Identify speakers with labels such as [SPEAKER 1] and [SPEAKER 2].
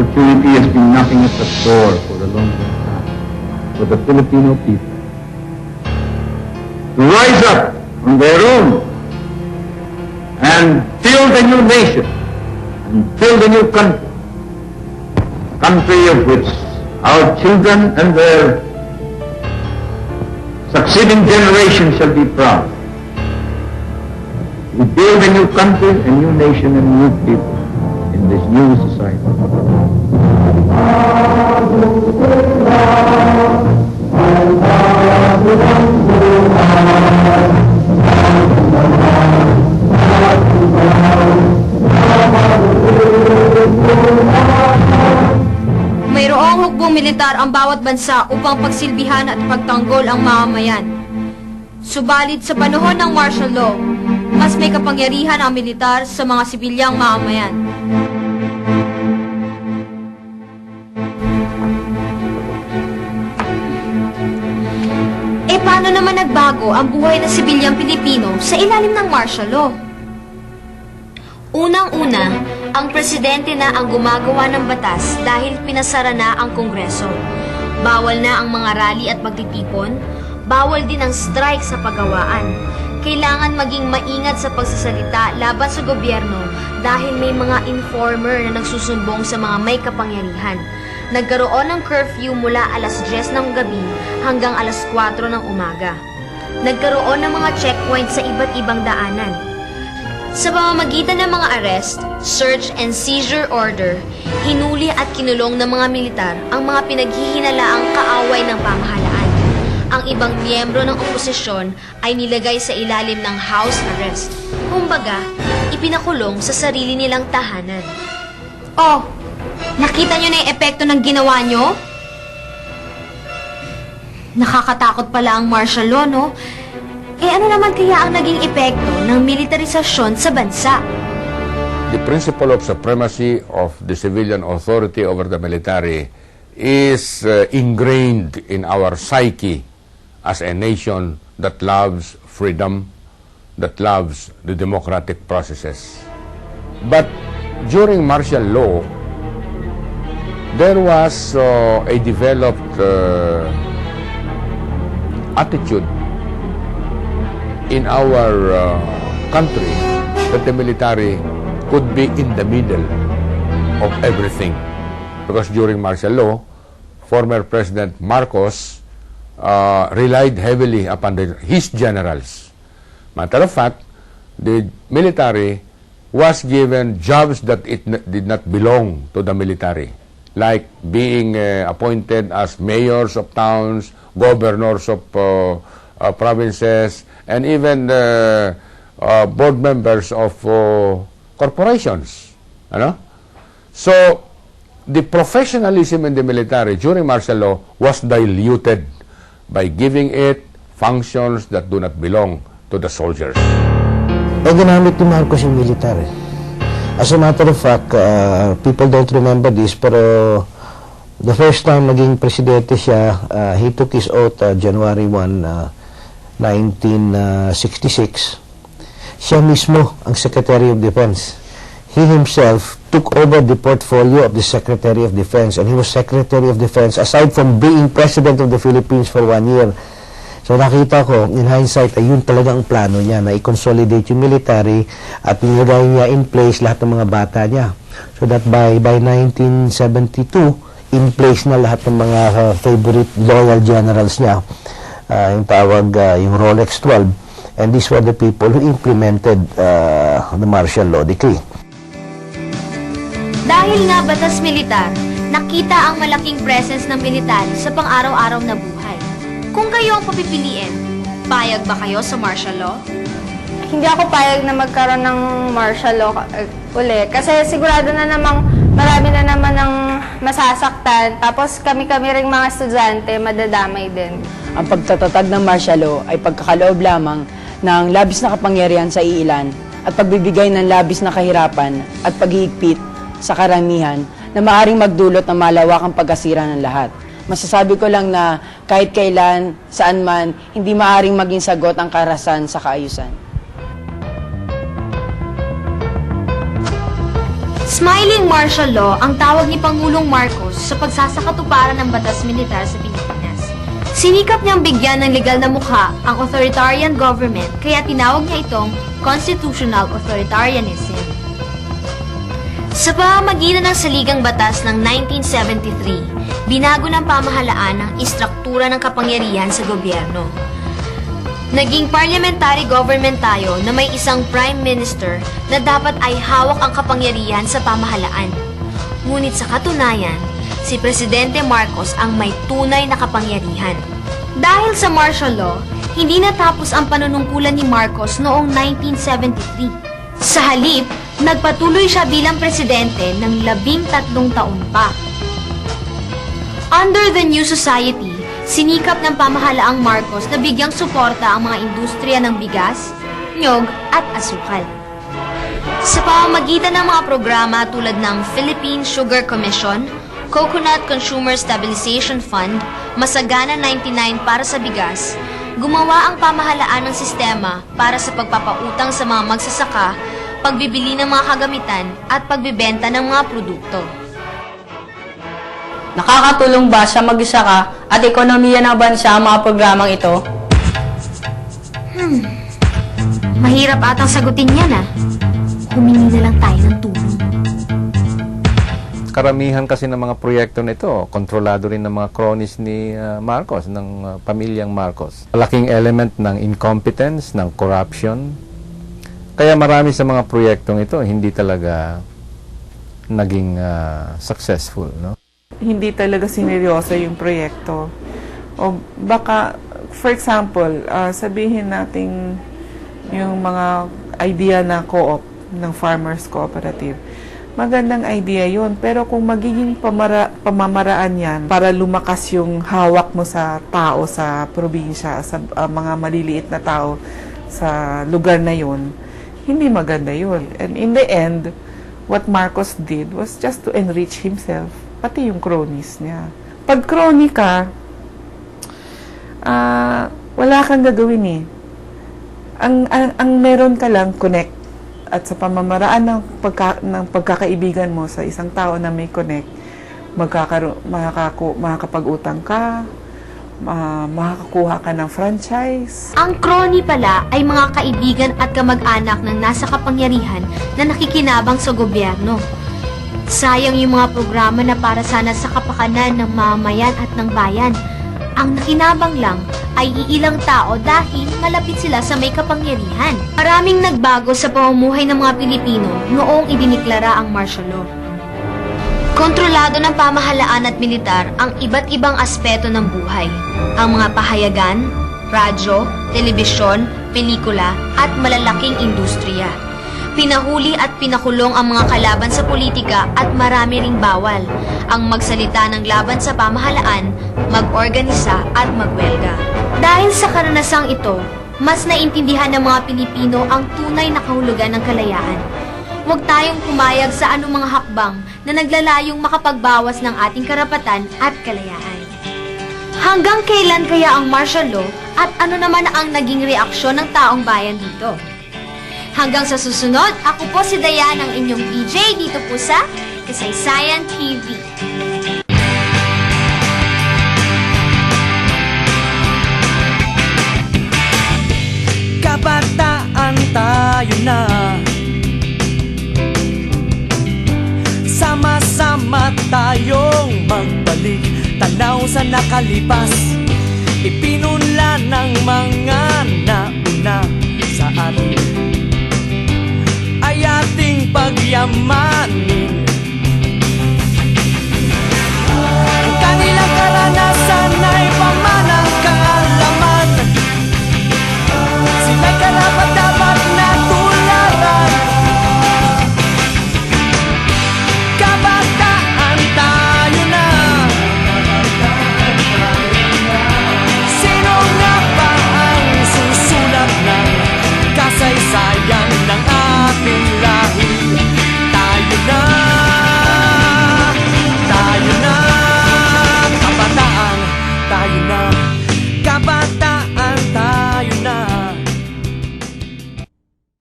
[SPEAKER 1] opportunity has been knocking at the door for a long time for the Filipino people to rise up on their own and build a new nation and build a new country, country of which our children and their succeeding generations shall be proud. We build a new country, a new nation, and new people in this new society.
[SPEAKER 2] Mayroong hukbong militar ang bawat bansa upang pagsilbihan at pagtanggol ang mamamayan. Subalit sa panahon ng martial law, mas may kapangyarihan ang militar sa mga sibilyang mamamayan. Paano naman nagbago ang buhay ng sibilyang Pilipino sa ilalim ng martial law? Unang-una, ang presidente na ang gumagawa ng batas dahil pinasara na ang Kongreso. Bawal na ang mga rally at pagtitipon, bawal din ang strike sa paggawaan. Kailangan maging maingat sa pagsasalita laban sa gobyerno dahil may mga informer na nagsusumbong sa mga may kapangyarihan. Nagkaroon ng curfew mula alas 10 ng gabi hanggang alas 4 ng umaga. Nagkaroon ng mga checkpoint sa iba't ibang daanan. Sa pamamagitan ng mga arrest, search and seizure order, hinuli at kinulong ng mga militar ang mga pinaghihinalaang kaaway ng pamahalaan. Ang ibang miyembro ng oposisyon ay nilagay sa ilalim ng house arrest. Kumbaga, ipinakulong sa sarili nilang tahanan. Oh! Nakita nyo na yung epekto ng ginawa nyo? Nakakatakot pala ang martial law, no? Ano naman kaya ang naging epekto ng militarisasyon sa bansa?
[SPEAKER 3] The principle of supremacy of the civilian authority over the military is ingrained in our psyche as a nation that loves freedom, that loves the democratic processes. But during martial law, there was a developed attitude in our country that the military could be in the middle of everything. Because during martial law, former President Marcos relied heavily upon his generals. Matter of fact, the military was given jobs that it did not belong to the military, like being appointed as mayors of towns, governors of provinces, and even board members of corporations. So, the professionalism in the military during martial law was diluted by giving it functions that do not belong to the soldiers.
[SPEAKER 4] Ginamit ni Marcos yung military. As a matter of fact, people don't remember this, pero the first time naging presidente siya, he took his oath January 1, 1966. Siya mismo ang Secretary of Defense. He himself took over the portfolio of the Secretary of Defense, and he was Secretary of Defense aside from being President of the Philippines for 1 year. So nakita ko, in hindsight, ay yun talaga ang plano niya, na i-consolidate yung military at nilagay niya in place lahat ng mga bata niya. So that by 1972, in place na lahat ng mga favorite loyal generals niya, yung tawag, yung Rolex 12. And these were the people who implemented the martial law decree.
[SPEAKER 2] Dahil nga batas militar, nakita ang malaking presence ng militar sa pang-araw-araw na buhay. Kung kayo ang papipiliin, payag ba kayo sa martial law?
[SPEAKER 5] Hindi ako payag na magkaroon ng martial law uli. Kasi sigurado na namang marami na naman ang masasaktan. Tapos kami-kami ring mga estudyante, madadamay din.
[SPEAKER 6] Ang pagtatatag ng martial law ay pagkakaloob lamang ng labis na kapangyarihan sa iilan at pagbibigay ng labis na kahirapan at paghihigpit sa karamihan na maaaring magdulot ng malawakang pagkasira ng lahat. Masasabi ko lang na kahit kailan, saan man, hindi maaaring maging sagot ang karahasan sa kaayusan.
[SPEAKER 2] Smiling martial law ang tawag ni Pangulong Marcos sa pagsasakatuparan ng batas militar sa Pilipinas. Sinikap niyang bigyan ng legal na mukha ang authoritarian government kaya tinawag niya itong constitutional authoritarianism. Sa pamamagitan ng saligang batas ng 1973, binago ng pamahalaan ang istruktura ng kapangyarihan sa gobyerno. Naging parliamentary government tayo na may isang prime minister na dapat ay hawak ang kapangyarihan sa pamahalaan. Ngunit sa katunayan, si Presidente Marcos ang may tunay na kapangyarihan. Dahil sa martial law, hindi natapos ang panunungkulan ni Marcos noong 1973. Sa halip, nagpatuloy siya bilang presidente ng 13 taon pa. Under the New Society, sinikap ng pamahalaang Marcos na bigyang suporta ang mga industriya ng bigas, nyog at asukal. Sa pamamagitan ng mga programa tulad ng Philippine Sugar Commission, Coconut Consumer Stabilization Fund, Masagana 99 para sa bigas, gumawa ang pamahalaan ng sistema para sa pagpapautang sa mga magsasaka, pagbibili ng mga kagamitan at pagbibenta ng mga produkto.
[SPEAKER 6] Nakakatulong ba sa magsasaka at ekonomiya ng bansa ang mga programang ito?
[SPEAKER 2] Mahirap atang sagutin yan Humingi na lang tayo ng tulong.
[SPEAKER 3] Karamihan kasi ng mga proyekto nito, kontrolado rin ng mga cronies ni Marcos, ng pamilyang Marcos. Malaking element ng incompetence, ng corruption. Kaya marami sa mga proyektong ito hindi talaga naging successful, no?
[SPEAKER 7] Hindi talaga sineryoso yung proyekto. O baka, for example, sabihin natin yung mga idea na co-op, ng farmers cooperative. Magandang idea yun. Pero kung magiging pamamaraan yan para lumakas yung hawak mo sa tao sa probinsya, sa mga maliliit na tao sa lugar na yun, hindi maganda yun. And in the end, what Marcos did was just to enrich himself, pati yung cronies niya. Pag crony ka, wala kang gagawin Ang meron ka lang, connect. At sa pamamaraan ng pagkakaibigan mo sa isang tao na may connect, makakapag-utang ka, makakakuha ka ng franchise.
[SPEAKER 2] Ang crony pala ay mga kaibigan at kamag-anak ng nasa kapangyarihan na nakikinabang sa gobyerno. Sayang yung mga programa na para sana sa kapakanan ng mamamayan at ng bayan. Ang nakinabang lang ay iilang tao dahil malapit sila sa may kapangyarihan. Maraming nagbago sa pamumuhay ng mga Pilipino noong idiniklara ang martial law. Kontrolado ng pamahalaan at militar ang iba't ibang aspeto ng buhay. Ang mga pahayagan, radyo, telebisyon, pelikula at malalaking industriya. Pinahuli at pinakulong ang mga kalaban sa politika at marami ring bawal ang magsalita ng laban sa pamahalaan, mag-organisa at magwelga. Dahil sa karanasang ito, mas naintindihan ng mga Pilipino ang tunay na kahulugan ng kalayaan. Huwag tayong pumayag sa anumang mga hakbang na naglalayong makapagbawas ng ating karapatan at kalayaan. Hanggang kailan kaya ang martial law at ano naman ang naging reaksyon ng taong bayan dito? Hanggang sa susunod, ako po si Dayan, ang inyong DJ dito po sa Kasaysayan TV.
[SPEAKER 8] Kabataan tayo na, sama-sama tayong magbalik tanaw sa nakalipas. Ipinunla ng mga nauna sa atin ay ating pagyamanin.